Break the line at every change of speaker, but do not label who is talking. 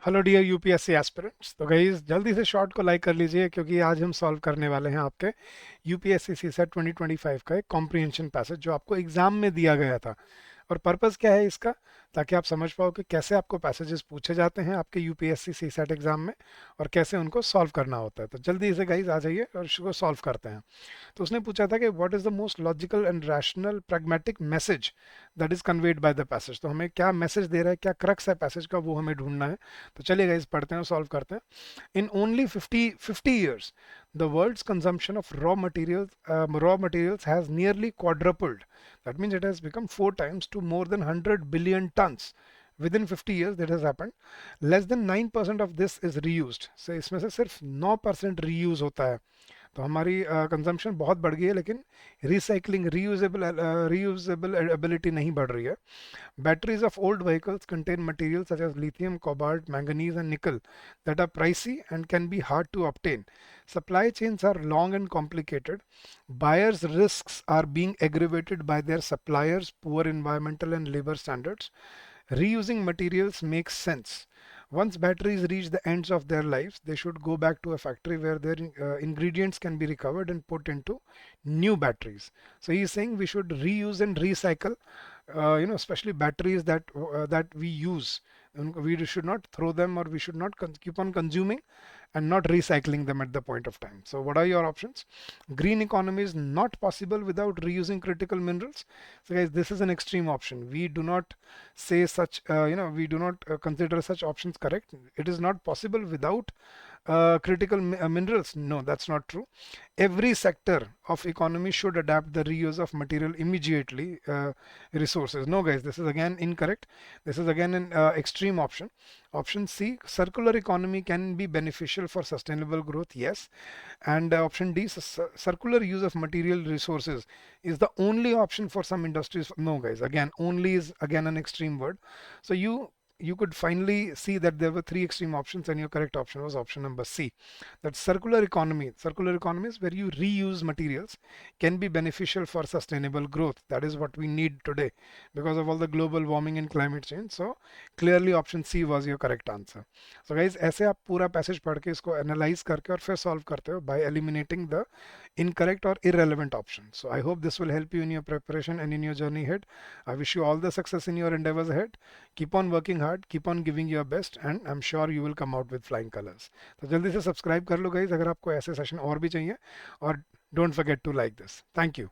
Hello dear UPSC aspirants. तो guys जल्दी से शॉर्ट को लाइक कर लीजिए क्योंकि आज हम सॉल्व करने वाले हैं आपके यूपीएससी सीसेट 2025 का एक कॉम्प्रिहेंशन पैसेज जो आपको एग्जाम में दिया गया था। और पर्पस क्या है इसका, ताकि आप समझ पाओ कि कैसे आपको पैसेजेस पूछे जाते हैं आपके यूपीएससी सीसेट एग्जाम में और कैसे उनको सॉल्व करना होता है। तो जल्दी से गाइस आ जाइए और इसको सॉल्व करते हैं। तो उसने पूछा था कि what is the most logical and rational pragmatic message that is conveyed by the passage. तो हमें क्या मैसेज दे रहा है, क्या क्रक्स है पैसेज का, वो हमें ढूंढना है। तो चलिए गाइस पढ़ते हैं और सॉल्व करते हैं। In only 50 years, the world's consumption of raw materials has nearly quadrupled. That means it has become 4 times to more than 100 billion tons. Within 50 years that has happened. Less than 9% of this is reused. So इसमें से सिर्फ 9% reuse होता है। तो हमारी consumption बहुत बढ़ गई है, लेकिन रिसाइकलिंग रीयूजेबल एबिलिटी नहीं बढ़ रही है। Batteries of old vehicles contain materials such as lithium, cobalt, manganese, and nickel that are pricey and can be hard to obtain. Supply chains are long and complicated. Buyers' risks are being aggravated by their suppliers' poor environmental and labor standards. Reusing materials makes sense. Once batteries reach the ends of their lives, they should go back to a factory where their ingredients can be recovered and put into new batteries. So he is saying we should reuse and recycle, especially batteries that we use. We should not throw them, or we should not keep on consuming and not recycling them at the point of time. So what are your options? Green economy is not possible without reusing critical minerals. So guys, this is an extreme option. We do not say such, we do not consider such options correct. It is not possible without critical minerals. No, that's not true. Every sector of economy should adapt the reuse of material immediately. Resources. No guys, this is again incorrect. This is again an extreme option. Option C, circular economy can be beneficial for sustainable growth. Yes. And option D, circular use of material resources is the only option for some industries. No guys, again only is again an extreme word. So you could finally see that there were three extreme options, and your correct option was option number C. That circular economy. Circular economy is where you reuse materials, can be beneficial for sustainable growth. That is what we need today because of all the global warming and climate change. So clearly option C was your correct answer. So guys, ऐसे आप पूरा passage पढ़ के इसको analyse करके और फिर solve करते हो by eliminating the incorrect or irrelevant option. So I hope this will help you in your preparation and in your journey ahead. I wish you all the success in your endeavors ahead. Keep on working hard, keep on giving your best, and I'm sure you will come out with flying colors. तो जल्दी से subscribe कर लो guys अगर आपको ऐसे session और भी चाहिए, और don't forget to like this. Thank you.